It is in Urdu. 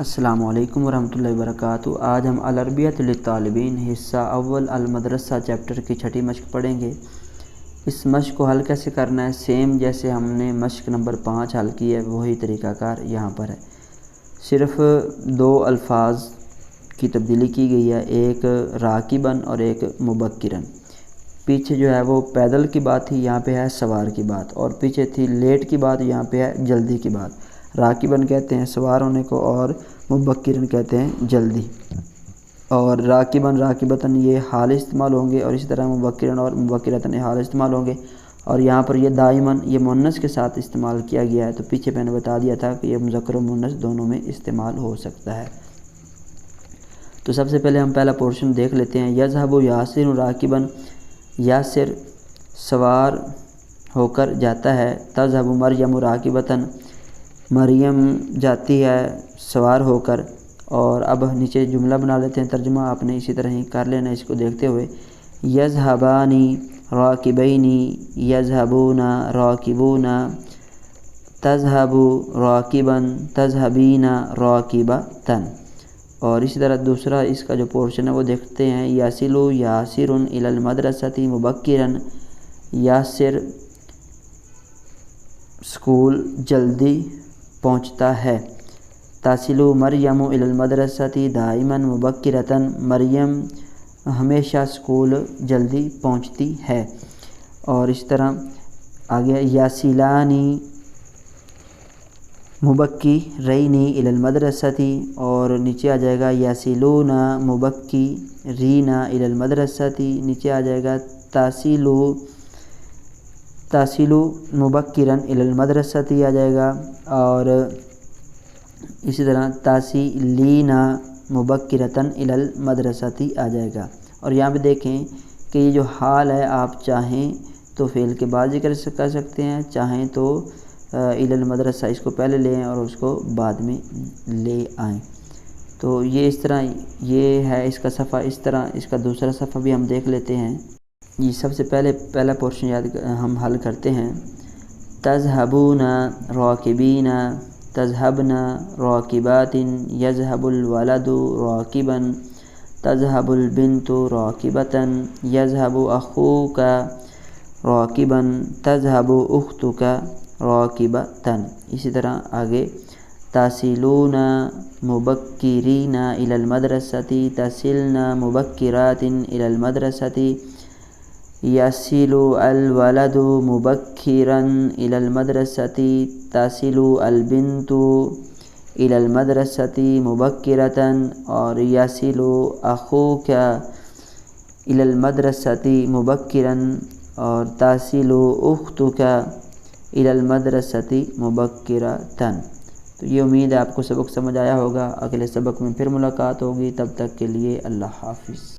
السلام علیکم ورحمۃ اللہ وبرکاتہ۔ آج ہم العربیۃ للطالبین حصہ اول المدرسہ چیپٹر کی چھٹی مشق پڑھیں گے۔ اس مشق کو حل کیسے کرنا ہے، سیم جیسے ہم نے مشق نمبر 5 حل کی ہے وہی طریقہ کار یہاں پر ہے، صرف 2 الفاظ کی تبدیلی کی گئی ہے، ایک راکباً اور ایک مبکراً۔ پیچھے جو ہے وہ پیدل کی بات تھی، یہاں پہ ہے سوار کی بات، اور پیچھے تھی لیٹ کی بات، یہاں پہ ہے جلدی کی بات۔ راکباً کہتے ہیں سوار ہونے کو اور مبکراً کہتے ہیں جلدی، اور راکباً راکبتاً یہ حال استعمال ہوں گے، اور اسی طرح مبکراً اور مبکرتاً یہ حال استعمال ہوں گے، اور یہاں پر یہ دائماً یہ مؤنث کے ساتھ استعمال کیا گیا ہے۔ تو پیچھے میں نے بتا دیا تھا کہ یہ مذکر و مؤنث دونوں میں استعمال ہو سکتا ہے۔ تو سب سے پہلے ہم پہلا پورشن دیکھ لیتے ہیں۔ یذهب یاسر راکباً، یاسر سوار ہو کر جاتا ہے۔ تذهب مریم راکبتاً، مریم جاتی ہے سوار ہو کر۔ اور اب نیچے جملہ بنا لیتے ہیں، ترجمہ آپ نے اسی طرح ہی کر لینا اس کو دیکھتے ہوئے۔ یذهبان راکبین، یذهبون راکبون، تذهب راکباً، تذهبین راکبتاً۔ اور اسی طرح دوسرا اس کا جو پورشن ہے وہ دیکھتے ہیں۔ یصل یاسر الی المدرسۃ مبکراً، یاسر اسکول جلدی پہنچتا ہے۔ تصل مریم الی المدرسۃ دائماً مبکرۃ، مریم ہمیشہ اسکول جلدی پہنچتی ہے۔ اور اس طرح آگے یصلان مبکرین الی المدرسۃ، اور نیچے آ جائے گا یصلون مبکرین الی المدرسۃ، نیچے آ جائے گا تصل مبکراً الی المدرسۃ آ جائے گا، اور اسی طرح تصلین مبکرۃ الی المدرسۃ آ جائے گا۔ اور یہاں پہ دیکھیں کہ یہ جو حال ہے آپ چاہیں تو فعل کے بعد ذکر کر سکتے ہیں، چاہیں تو الی المدرسہ اس کو پہلے لیں اور اس کو بعد میں لے آئیں۔ تو یہ اس طرح یہ ہے اس کا صفحہ، اس طرح اس کا دوسرا صفحہ بھی ہم دیکھ لیتے ہیں۔ یہ سب سے پہلا پورشن ہم حل کرتے ہیں۔ تذهبون راکبین، تذهبن راکبات، یذهب الولد راکباً، تذهب البنت راکبة، یذهب اخوک راکباً، تذهب اختک راکبة۔ اسی طرح آگے تصلون مبکرین الی المدرسۃ، تصلن مبکرات الی المدرسۃ، یصل الولد مبکراً الی المدرسۃ، تصل البنت الی المدرسۃ مبکرۃ، اور یصل اخوک الی المدرسۃ مبکراً، اور تصل اختک الی المدرسۃ مبکرۃ۔ تو یہ امید ہے آپ کو سبق سمجھ آیا ہوگا۔ اگلے سبق میں پھر ملاقات ہوگی، تب تک کے لیے اللہ حافظ۔